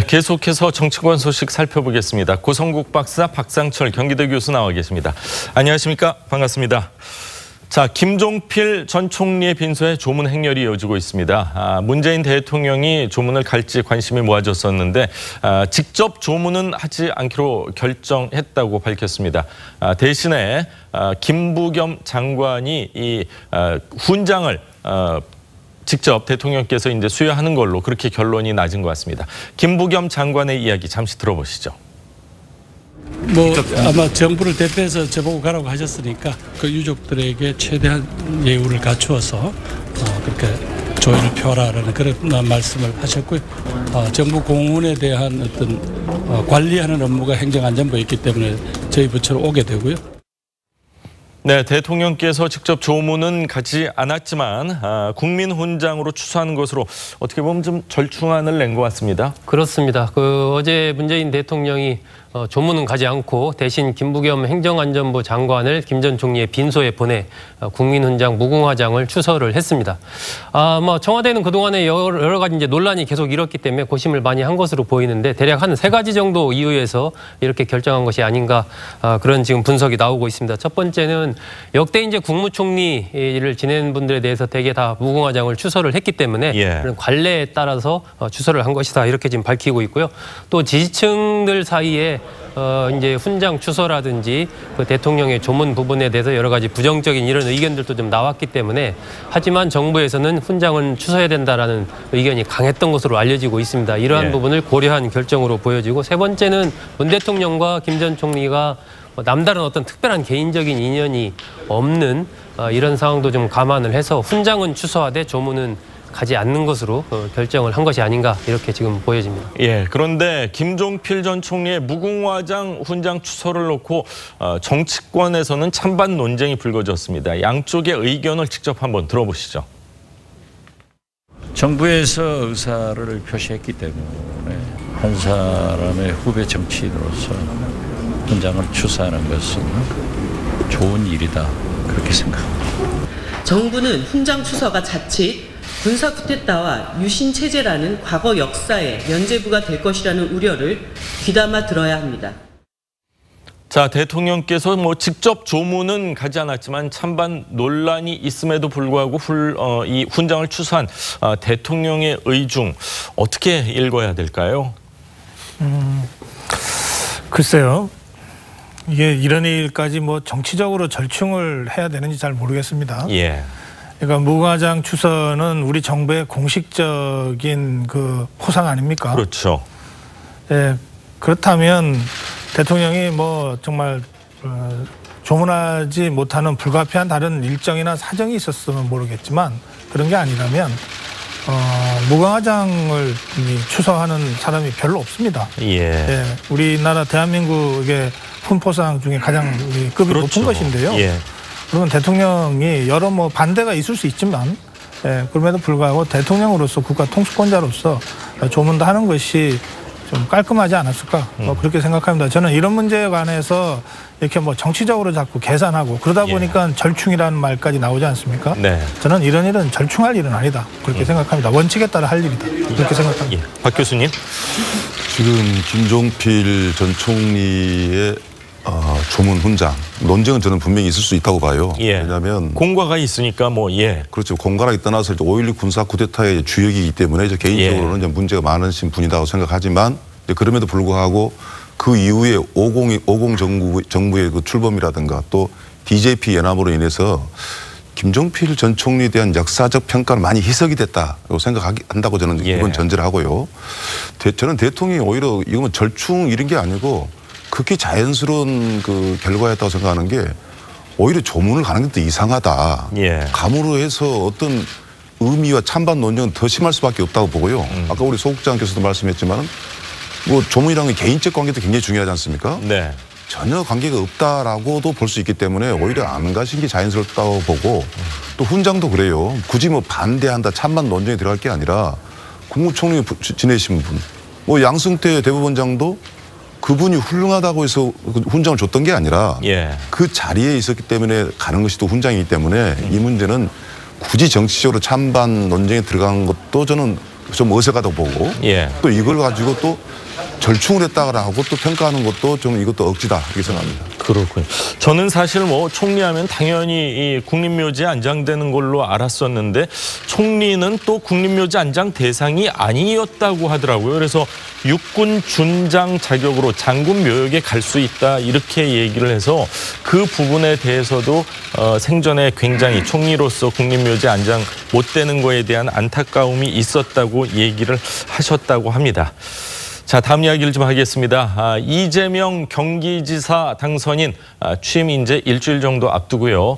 계속해서 정치권 소식 살펴보겠습니다. 고성국 박사, 박상철 경기대 교수 나와 계십니다. 안녕하십니까? 반갑습니다. 자, 김종필 전 총리의 빈소에 조문 행렬이 이어지고 있습니다. 문재인 대통령이 조문을 갈지 관심이 모아졌었는데 직접 조문은 하지 않기로 결정했다고 밝혔습니다. 대신에 김부겸 장관이 이 훈장을 직접 대통령께서 이제 수여하는 걸로 그렇게 결론이 낮은 것 같습니다. 김부겸 장관의 이야기 잠시 들어보시죠. 아마 정부를 대표해서 저보고 가라고 하셨으니까 그 유족들에게 최대한 예우를 갖추어서 그렇게 조의를 표하라는 그런 말씀을 하셨고요. 정부 공문에 대한 어떤 관리하는 업무가 행정안전부에 있기 때문에 저희 부처로 오게 되고요. 네, 대통령께서 직접 조문은 가지 않았지만 국민훈장으로 추수하는 것으로 어떻게 보면 좀 절충안을 낸 것 같습니다. 그렇습니다. 어제 문재인 대통령이 조문은 가지 않고 대신 김부겸 행정안전부 장관을 김 전 총리의 빈소에 보내 국민훈장 무궁화장을 추서를 했습니다. 청와대는 그동안에 여러 가지 이제 논란이 계속 일었기 때문에 고심을 많이 한 것으로 보이는데 대략 한 3가지 정도 이유에서 이렇게 결정한 것이 아닌가 그런 지금 분석이 나오고 있습니다. 첫 번째는 역대 이제 국무총리를 지낸 분들에 대해서 대개 다 무궁화장을 추서를 했기 때문에 그런 관례에 따라서 추서를 한 것이다 이렇게 지금 밝히고 있고요. 또 지지층들 사이에 이제 훈장 추서라든지 그 대통령의 조문 부분에 대해서 여러 가지 부정적인 이런 의견들도 좀 나왔기 때문에 하지만 정부에서는 훈장은 추서해야 된다라는 의견이 강했던 것으로 알려지고 있습니다. 이러한 부분을 고려한 결정으로 보여지고 세 번째는 문 대통령과 김 전 총리가 남다른 어떤 특별한 개인적인 인연이 없는 이런 상황도 좀 감안을 해서 훈장은 추서하되 조문은 가지 않는 것으로 결정을 한 것이 아닌가 이렇게 지금 보여집니다. 그런데 김종필 전 총리의 무궁화장 훈장 추서를 놓고 정치권에서는 찬반 논쟁이 불거졌습니다. 양쪽의 의견을 직접 한번 들어보시죠. 정부에서 의사를 표시했기 때문에 한 사람의 후배 정치인으로서 훈장을 추서하는 것은 좋은 일이다 그렇게 생각합니다. 정부는 훈장 추서가 자칫 군사 쿠데타와 유신 체제라는 과거 역사의 면죄부가 될 것이라는 우려를 귀담아 들어야 합니다. 자, 대통령께서 직접 조문은 가지 않았지만 찬반 논란이 있음에도 불구하고 이 훈장을 추서한 대통령의 의중 어떻게 읽어야 될까요? 글쎄요. 이게 이런 일까지 정치적으로 절충을 해야 되는지 잘 모르겠습니다. 그러니까 무궁화장 추서는 우리 정부의 공식적인 그 포상 아닙니까? 그렇죠. 그렇다면 대통령이 정말 조문하지 못하는 불가피한 다른 일정이나 사정이 있었으면 모르겠지만 그런 게 아니라면 무궁화장을 추서하는 사람이 별로 없습니다. 우리나라 대한민국의 훈포상 중에 가장 급이 높은 것인데요. 그러면 대통령이 여러 반대가 있을 수 있지만 그럼에도 불구하고 대통령으로서 국가 통수권자로서 조문도 하는 것이 좀 깔끔하지 않았을까 그렇게 생각합니다. 저는 이런 문제에 관해서 이렇게 정치적으로 자꾸 계산하고 그러다 보니까 절충이라는 말까지 나오지 않습니까? 저는 이런 일은 절충할 일은 아니다 그렇게 생각합니다. 원칙에 따라 할 일이다 그렇게 생각합니다. 박 교수님. 지금 김종필 전 총리의 조문 훈장 논쟁은 저는 분명히 있을 수 있다고 봐요. 왜냐하면 공과가 있으니까 그렇죠. 공과라기 떠나서 5.16 군사 쿠데타의 주역이기 때문에 개인적으로는 이제 문제가 많으신 분이라고 생각하지만 그럼에도 불구하고 그 이후에 50 정부의 그 출범이라든가 또 DJP 연합으로 인해서 김종필 전 총리에 대한 역사적 평가는 많이 희석이 됐다고 생각한다고 저는 이번 전제를 하고요. 저는 대통령이 오히려 이건 절충 이런 게 아니고 극히 자연스러운 그 결과였다고 생각하는 게 오히려 조문을 가는 게 더 이상하다. 감으로 해서 어떤 의미와 찬반 논쟁은 더 심할 수밖에 없다고 보고요. 아까 우리 소 국장께서도 말씀했지만 조문이라는 게 개인적 관계도 굉장히 중요하지 않습니까? 전혀 관계가 없다라고도 볼 수 있기 때문에 오히려 안 가신 게 자연스럽다고 보고 또 훈장도 그래요. 굳이 반대한다 찬반 논쟁에 들어갈 게 아니라 국무총리 지내신 분 양승태 대법원장도 그분이 훌륭하다고 해서 훈장을 줬던 게 아니라 그 자리에 있었기 때문에 가는 것이 또 훈장이기 때문에 이 문제는 굳이 정치적으로 찬반 논쟁에 들어간 것도 저는 좀 어색하다고 보고 또 이걸 가지고 또 절충을 했다고 또 평가하는 것도 좀 이것도 억지다 이렇게 생각합니다. 그렇군요. 저는 사실 뭐 총리하면 당연히 이 국립묘지에 안장되는 걸로 알았었는데 총리는 또 국립묘지 안장 대상이 아니었다고 하더라고요. 그래서 육군 준장 자격으로 장군 묘역에 갈 수 있다 이렇게 얘기를 해서 그 부분에 대해서도 생전에 굉장히 총리로서 국립묘지 안장 못 되는 거에 대한 안타까움이 있었다고 얘기를 하셨다고 합니다. 자, 다음 이야기를 좀 하겠습니다. 이재명 경기지사 당선인 취임 이제 일주일 정도 앞두고요.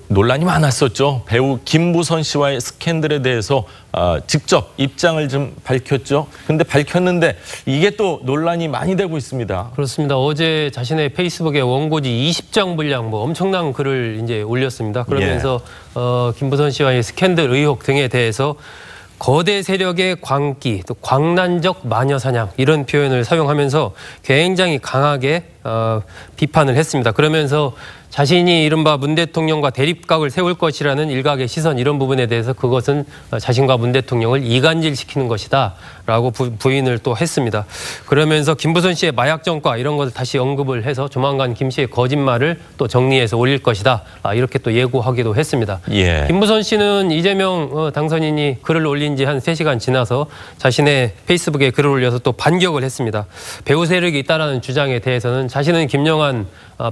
논란이 많았었죠. 배우 김부선 씨와의 스캔들에 대해서 직접 입장을 좀 밝혔죠. 근데 밝혔는데 이게 또 논란이 많이 되고 있습니다. 그렇습니다. 어제 자신의 페이스북에 원고지 20장 분량 뭐 엄청난 글을 이제 올렸습니다. 그러면서 김부선 씨와의 스캔들 의혹 등에 대해서 거대 세력의 광기, 또 광란적 마녀 사냥 이런 표현을 사용하면서 굉장히 강하게 비판을 했습니다. 그러면서 자신이 이른바 문 대통령과 대립각을 세울 것이라는 일각의 시선 이런 부분에 대해서 그것은 자신과 문 대통령을 이간질시키는 것이다 라고 부인을 또 했습니다. 그러면서 김부선 씨의 마약 전과 이런 것을 다시 언급을 해서 조만간 김 씨의 거짓말을 또 정리해서 올릴 것이다 이렇게 또 예고하기도 했습니다. 김부선 씨는 이재명 당선인이 글을 올린 지 한 3시간 지나서 자신의 페이스북에 글을 올려서 또 반격을 했습니다. 배우 세력이 있다라는 주장에 대해서는 자신은 김영환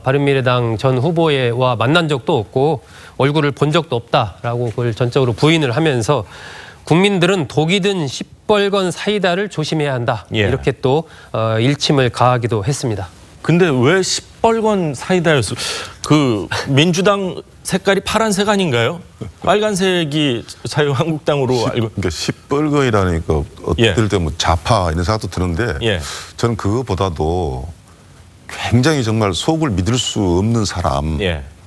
바른미래당 전 후보와 만난 적도 없고 얼굴을 본 적도 없다라고 그걸 전적으로 부인을 하면서 국민들은 독이든 시뻘건 사이다를 조심해야 한다. 이렇게 또 일침을 가하기도 했습니다. 근데 왜 시뻘건 사이다였어? 그 민주당 색깔이 파란색 아닌가요? 빨간색이 자유한국당으로 알고. 그러니까 시뻘건이라니까 어떨 때 뭐 좌파 이런 생각도 드는데 저는 그거보다도 굉장히 정말 속을 믿을 수 없는 사람.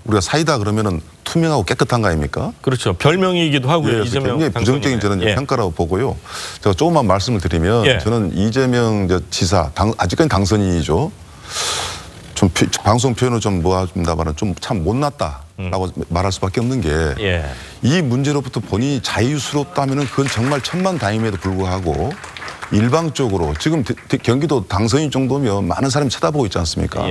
우리가 사이다 그러면은 투명하고 깨끗한 거 아닙니까? 그렇죠. 별명이기도 하고요. 이재명 굉장히 부정적인 저는 평가라고 보고요. 제가 조금만 말씀을 드리면 저는 이재명 지사 아직까지 당선인이죠. 좀 방송 표현을 좀 모아준다면 좀 참 못났다라고 말할 수밖에 없는 게 이 문제로부터 본인이 자유스럽다면은 그건 정말 천만다행임에도 불구하고 일방적으로 지금 경기도 당선인 정도면 많은 사람이 쳐다보고 있지 않습니까?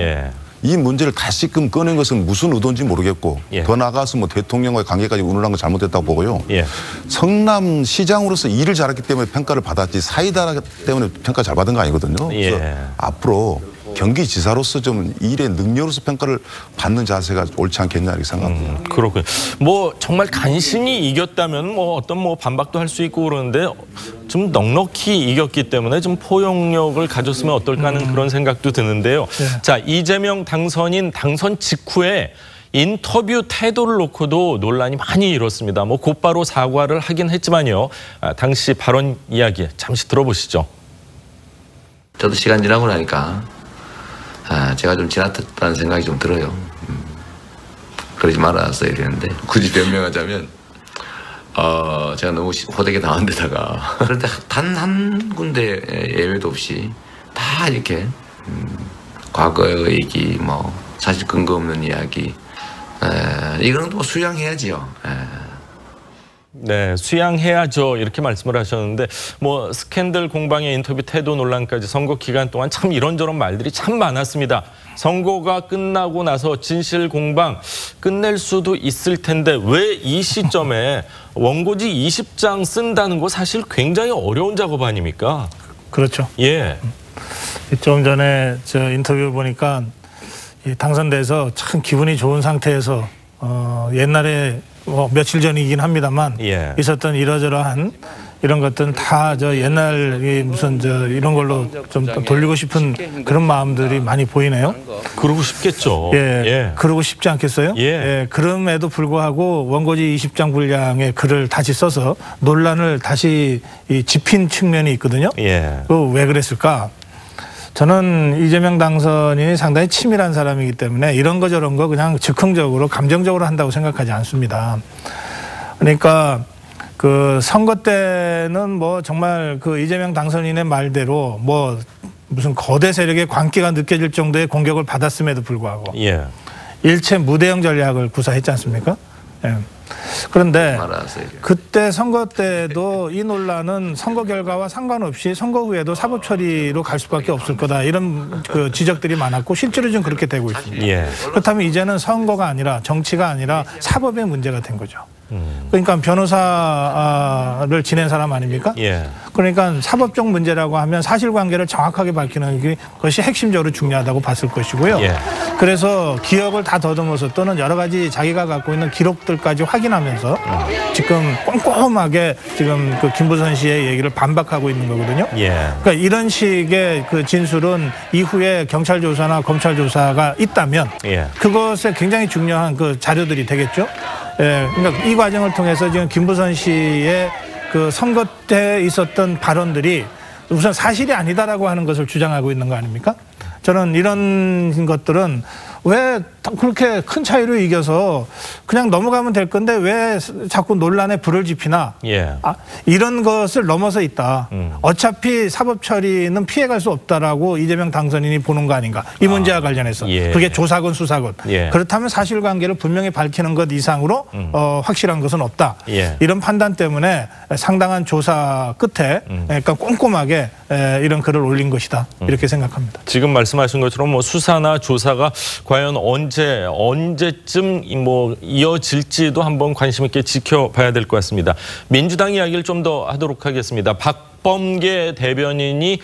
이 문제를 다시금 꺼낸 것은 무슨 의도인지 모르겠고 더 나아가서 뭐 대통령과의 관계까지 운운한 건 잘못됐다고 보고요. 성남시장으로서 일을 잘했기 때문에 평가를 받았지 사이다 때문에 평가 잘 받은 거 아니거든요. 그래서 앞으로 경기지사로서 좀 일의 능력으로서 평가를 받는 자세가 옳지 않겠냐 이렇게 생각합니다. 그렇군요. 뭐 정말 간신히 이겼다면 뭐 어떤 뭐 반박도 할 수 있고 그러는데 좀 넉넉히 이겼기 때문에 좀 포용력을 가졌으면 어떨까 하는 그런 생각도 드는데요. 자, 이재명 당선인 당선 직후에 인터뷰 태도를 놓고도 논란이 많이 일었습니다. 뭐 곧바로 사과를 하긴 했지만요. 당시 발언 이야기 잠시 들어보시죠. 저도 시간 지나고 나니까 제가 좀 지나쳤다는 생각이 좀 들어요. 그러지 말았어야 이랬는데 굳이 변명하자면 제가 너무 호되게 당한 데다가 그런데 단 한 군데 예외도 없이 다 이렇게 과거 얘기 뭐 사실 근거 없는 이야기 이거는 또 수양해야지요. 네, 수양해야죠. 이렇게 말씀을 하셨는데 뭐 스캔들 공방의 인터뷰 태도 논란까지 선거 기간 동안 참 이런저런 말들이 참 많았습니다. 선거가 끝나고 나서 진실 공방 끝낼 수도 있을 텐데 왜 이 시점에 원고지 20장 쓴다는 거 사실 굉장히 어려운 작업 아닙니까? 그렇죠. 좀 전에 저 인터뷰 보니까 당선돼서 참 기분이 좋은 상태에서 옛날에 며칠 전이긴 합니다만 있었던 이러저러한 이런 것들은 다 저 옛날 무슨 저 이런 걸로 좀 돌리고 싶은 그런 마음들이 많이 보이네요. 그러고 싶겠죠. 그러고 싶지 않겠어요? 그럼에도 불구하고 원고지 20장 분량의 글을 다시 써서 논란을 다시 짚인 측면이 있거든요. 왜 그랬을까? 저는 이재명 당선인이 상당히 치밀한 사람이기 때문에 이런 거 저런 거 그냥 즉흥적으로 감정적으로 한다고 생각하지 않습니다. 그러니까 그 선거 때는 뭐 정말 그 이재명 당선인의 말대로 뭐 무슨 거대 세력의 광기가 느껴질 정도의 공격을 받았음에도 불구하고 일체 무대형 전략을 구사했지 않습니까? 예. 그런데 그때 선거 때도 이 논란은 선거 결과와 상관없이 선거 후에도 사법 처리로 갈 수밖에 없을 거다 이런 그 지적들이 많았고 실제로 좀 그렇게 되고 있습니다. 예. 그렇다면 이제는 선거가 아니라 정치가 아니라 사법의 문제가 된 거죠. 그러니까 변호사를 지낸 사람 아닙니까? 예. 그러니까 사법적 문제라고 하면 사실관계를 정확하게 밝히는 것이 핵심적으로 중요하다고 봤을 것이고요. 예. 그래서 기억을 다 더듬어서 또는 여러 가지 자기가 갖고 있는 기록들까지 확인하면서 지금 꼼꼼하게 지금 그 김부선 씨의 얘기를 반박하고 있는 거거든요. 예. 그러니까 이런 식의 그 진술은 이후에 경찰 조사나 검찰 조사가 있다면 예. 그것에 굉장히 중요한 그 자료들이 되겠죠. 예, 그러니까 이 과정을 통해서 지금 김부선 씨의 그 선거 때 있었던 발언들이 우선 사실이 아니다라고 하는 것을 주장하고 있는 거 아닙니까? 저는 이런 것들은 왜 그렇게 큰 차이로 이겨서 그냥 넘어가면 될 건데 왜 자꾸 논란에 불을 지피나 예. 이런 것을 넘어서 있다. 어차피 사법 처리는 피해갈 수 없다라고 이재명 당선인이 보는 거 아닌가. 이 문제와 관련해서. 예. 그게 조사건 수사건. 예. 그렇다면 사실관계를 분명히 밝히는 것 이상으로 확실한 것은 없다. 예. 이런 판단 때문에 상당한 조사 끝에 그러니까 꼼꼼하게 이런 글을 올린 것이다. 이렇게 생각합니다. 지금 말씀하신 것처럼 뭐 수사나 조사가 과연 언제쯤 뭐 이어질지도 한번 관심 있게 지켜봐야 될 것 같습니다. 민주당 이야기를 좀 더 하도록 하겠습니다. 박범계 대변인이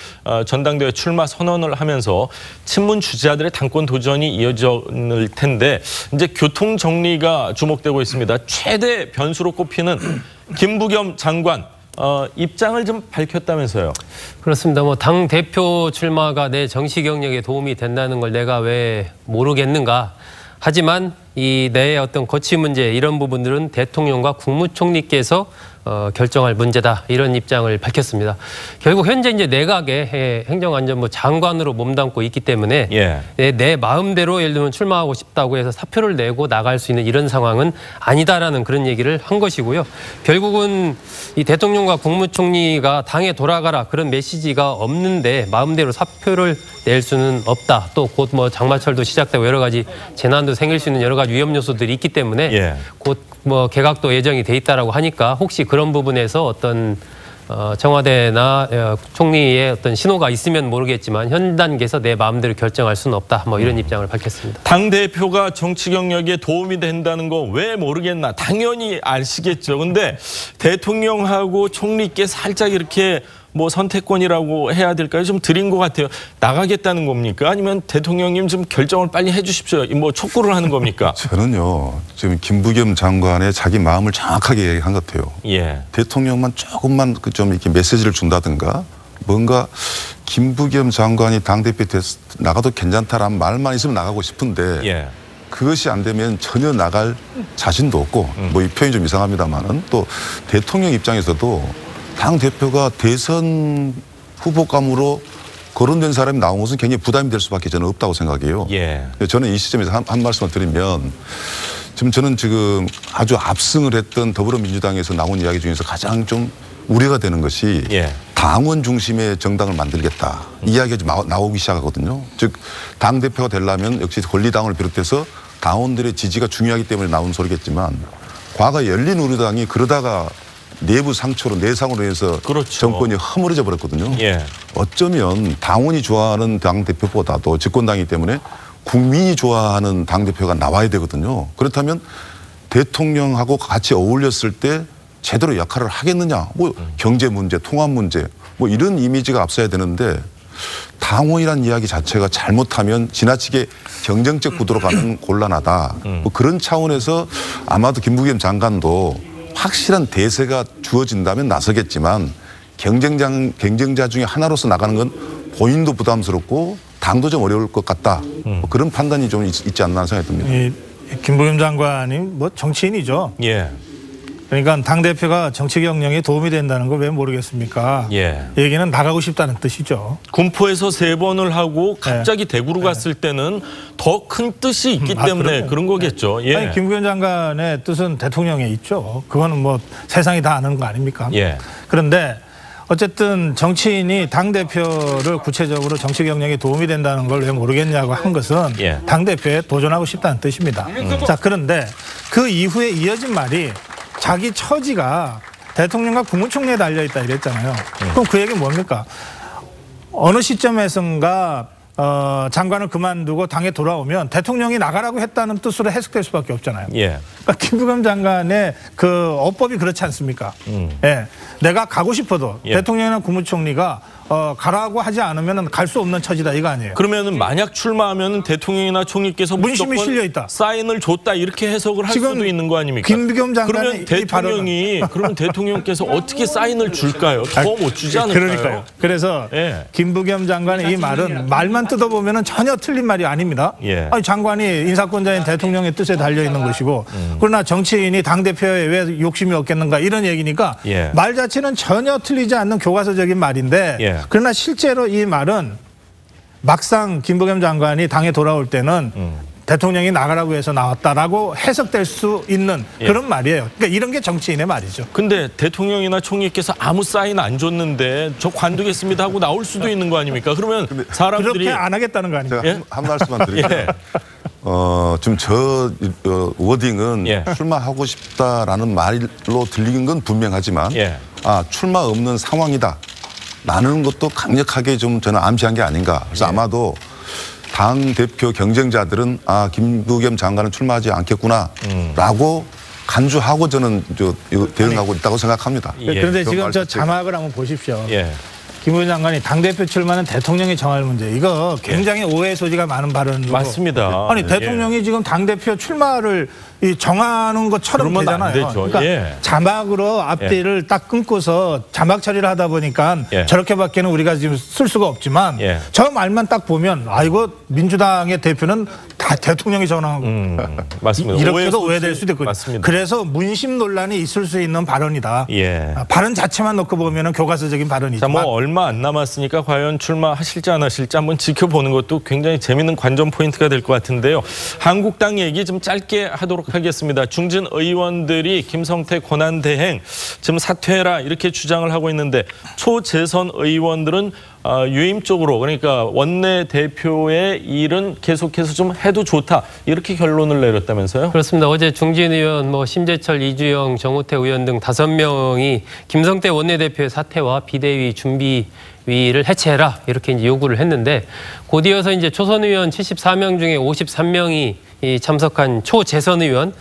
전당대회 출마 선언을 하면서 친문 주자들의 당권 도전이 이어질 텐데 이제 교통 정리가 주목되고 있습니다. 최대 변수로 꼽히는 김부겸 장관. 입장을 좀 밝혔다면서요. 그렇습니다. 뭐 당 대표 출마가 내 정치 경력에 도움이 된다는 걸 내가 왜 모르겠는가. 하지만 이 내의 어떤 거취 문제 이런 부분들은 대통령과 국무총리께서 결정할 문제다 이런 입장을 밝혔습니다. 결국 현재 이제 내각의 행정안전부 장관으로 몸담고 있기 때문에 예. 내 마음대로 예를 들면 출마하고 싶다고 해서 사표를 내고 나갈 수 있는 이런 상황은 아니다라는 그런 얘기를 한 것이고요. 결국은 이 대통령과 국무총리가 당에 돌아가라 그런 메시지가 없는데 마음대로 사표를 낼 수는 없다. 또 곧 뭐 장마철도 시작되고 여러 가지 재난도 생길 수 있는 여러 가지 위험 요소들이 있기 때문에 예. 곧 뭐 개각도 예정이 돼 있다라고 하니까 혹시 그런 부분에서 어떤 청와대나 총리의 어떤 신호가 있으면 모르겠지만 현 단계에서 내 마음대로 결정할 수는 없다. 뭐 이런 입장을 밝혔습니다. 당 대표가 정치 경력에 도움이 된다는 거 왜 모르겠나? 당연히 아시겠죠. 근데 대통령하고 총리께 살짝 이렇게 뭐 선택권이라고 해야 될까요? 좀 드린 것 같아요. 나가겠다는 겁니까? 아니면 대통령님 좀 결정을 빨리 해 주십시오. 뭐 촉구를 하는 겁니까? 저는요. 지금 김부겸 장관의 자기 마음을 정확하게 얘기한 것 같아요. 예. 대통령만 조금만 좀 이렇게 메시지를 준다든가 뭔가 김부겸 장관이 당대표 나가도 괜찮다라는 말만 있으면 나가고 싶은데 예. 그것이 안 되면 전혀 나갈 자신도 없고 뭐 이 표현이 좀 이상합니다만은 또 대통령 입장에서도 당 대표가 대선 후보감으로 거론된 사람이 나온 것은 굉장히 부담이 될 수밖에 저는 없다고 생각해요. 예. 저는 이 시점에서 한 말씀을 드리면 저는 지금 아주 압승을 했던 더불어민주당에서 나온 이야기 중에서 가장 좀 우려가 되는 것이 예. 당원 중심의 정당을 만들겠다. 이 이야기가 좀 나오기 시작하거든요. 즉 당 대표가 되려면 역시 권리당을 비롯해서 당원들의 지지가 중요하기 때문에 나온 소리겠지만 과거 열린우리당이 그러다가 내부 상처로 내상으로 해서 그렇죠. 정권이 허물어져 버렸거든요. 예. 어쩌면 당원이 좋아하는 당대표보다도 집권당이기 때문에 국민이 좋아하는 당대표가 나와야 되거든요. 그렇다면 대통령하고 같이 어울렸을 때 제대로 역할을 하겠느냐. 뭐 경제 문제, 통합 문제 뭐 이런 이미지가 앞서야 되는데 당원이라는 이야기 자체가 잘못하면 지나치게 경쟁적 구도로 가면 곤란하다. 뭐 그런 차원에서 아마도 김부겸 장관도 확실한 대세가 주어진다면 나서겠지만 경쟁자 중에 하나로서 나가는 건 본인도 부담스럽고 당도 좀 어려울 것 같다. 뭐 그런 판단이 좀 있지 않나 생각이 듭니다. 김부겸 장관이 뭐 정치인이죠. 예. 그러니까 당대표가 정치 경영에 도움이 된다는 걸 왜 모르겠습니까? 예. 얘기는 나가고 싶다는 뜻이죠. 군포에서 3번을 하고 갑자기 대구로 갔을 때는 더 큰 뜻이 있기 때문에 그런 거겠죠. 예. 아니, 김부겸 장관의 뜻은 대통령에 있죠. 그거는 뭐 세상이 다 아는 거 아닙니까? 예. 그런데 어쨌든 정치인이 당대표를 구체적으로 정치 경영에 도움이 된다는 걸 왜 모르겠냐고 한 것은 예. 당대표에 도전하고 싶다는 뜻입니다. 자, 그런데 그 이후에 이어진 말이 자기 처지가 대통령과 국무총리에 달려있다 이랬잖아요. 그럼 그 얘기는 뭡니까? 어느 시점에선가 장관을 그만두고 당에 돌아오면 대통령이 나가라고 했다는 뜻으로 해석될 수밖에 없잖아요. 예. 그러니까 김부겸 장관의 그 어법이 그렇지 않습니까? 예. 내가 가고 싶어도 대통령이나 국무총리가 가라고 하지 않으면 갈 수 없는 처지다 이거 아니에요. 그러면은 만약 출마하면 대통령이나 총리께서 문심이 실려 있다. 사인을 줬다 이렇게 해석을 할 수도 있는 거 아닙니까? 김부겸 장관의 그러면 대통령께서 어떻게 사인을 줄까요? 더 못 주지 않을까요? 그러니까요. 그래서 김부겸 장관의 이 말은 말만 뜯어보면 전혀 틀린 말이 아닙니다. 아니, 장관이 인사권자인 대통령의 뜻에 달려 있는 것이고 그러나 정치인이 당대표에 왜 욕심이 없겠는가 이런 얘기니까 말 자체는 전혀 틀리지 않는 교과서적인 말인데 그러나 실제로 이 말은 막상 김부겸 장관이 당에 돌아올 때는 대통령이 나가라고 해서 나왔다라고 해석될 수 있는 그런 말이에요. 그러니까 이런 게 정치인의 말이죠. 근데 대통령이나 총리께서 아무 사인 안 줬는데 저 관두겠습니다 하고 나올 수도 있는 거 아닙니까? 그러면 사람들이 그렇게 안 하겠다는 거 아닙니까? 제가 한 말씀만 드릴게요. 지금 저 워딩은 출마하고 싶다라는 말로 들리는 건 분명하지만 출마 없는 상황이다. 라는 것도 강력하게 좀 저는 암시한 게 아닌가. 그래서 아마도 당 대표 경쟁자들은 김부겸 장관은 출마하지 않겠구나라고 간주하고 저는 대응하고 있다고 생각합니다. 그런데 지금 저 자막을 한번 보십시오. 김부겸 장관이 당대표 출마는 대통령이 정할 문제. 이거 굉장히 오해 소지가 많은 발언으로. 맞습니다. 아니 대통령이 지금 당대표 출마를 정하는 것처럼 되잖아요. 그러니까 자막으로 앞뒤를 딱 끊고서 자막 처리를 하다 보니까 저렇게밖에는 우리가 지금 쓸 수가 없지만 저 말만 딱 보면 이거 민주당의 대표는 다 대통령이 정하는 거. 맞습니다. 이렇게도 오해될 수도 있고. 맞습니다. 그래서 문심 논란이 있을 수 있는 발언이다. 발언 자체만 놓고 보면 교과서적인 발언이지만. 자, 뭐 얼마 안 남았으니까 과연 출마하실지 안 하실지 한번 지켜보는 것도 굉장히 재밌는 관전 포인트가 될 것 같은데요. 한국당 얘기 좀 짧게 하도록 하겠습니다. 중진 의원들이 김성태 권한대행 지금 사퇴해라 이렇게 주장을 하고 있는데 초재선 의원들은 유임적으로 그러니까 원내대표의 일은 계속해서 좀 해도 좋다 이렇게 결론을 내렸다면서요? 그렇습니다. 어제 중진 의원 심재철, 이주영, 정우택 의원 등 5명이 김성태 원내대표의 사퇴와 비대위 준비위를 해체해라 이렇게 이제 요구를 했는데 곧이어서 이제 초선 의원 74명 중에 53명이 참석한 초재선 의원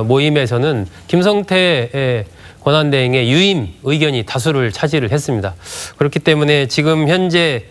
모임에서는 김성태 권한대행의 유임 의견이 다수를 차지를 했습니다. 그렇기 때문에 지금 현재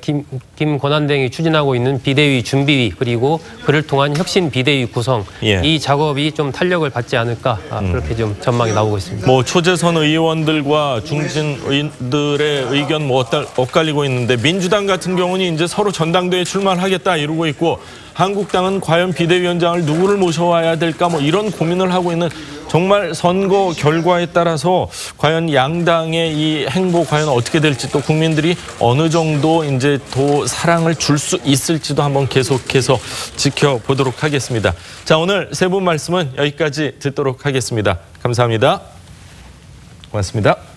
김 권한대행이 추진하고 있는 비대위 준비위 그리고 그를 통한 혁신 비대위 구성 이 작업이 좀 탄력을 받지 않을까 그렇게 좀 전망이 나오고 있습니다. 뭐 초재선 의원들과 중진 의원들의 의견 엇갈리고 있는데 민주당 같은 경우는 이제 서로 전당대회 출마를 하겠다 이러고 있고 한국당은 과연 비대위원장을 누구를 모셔와야 될까 이런 고민을 하고 있는 정말 선거 결과에 따라서 과연 양당의 이 행보 과연 어떻게 될지 또 국민들이 어느 정도 이제 더 사랑을 줄 수 있을지도 한번 계속해서 지켜보도록 하겠습니다. 자, 오늘 세 분 말씀은 여기까지 듣도록 하겠습니다. 감사합니다. 고맙습니다.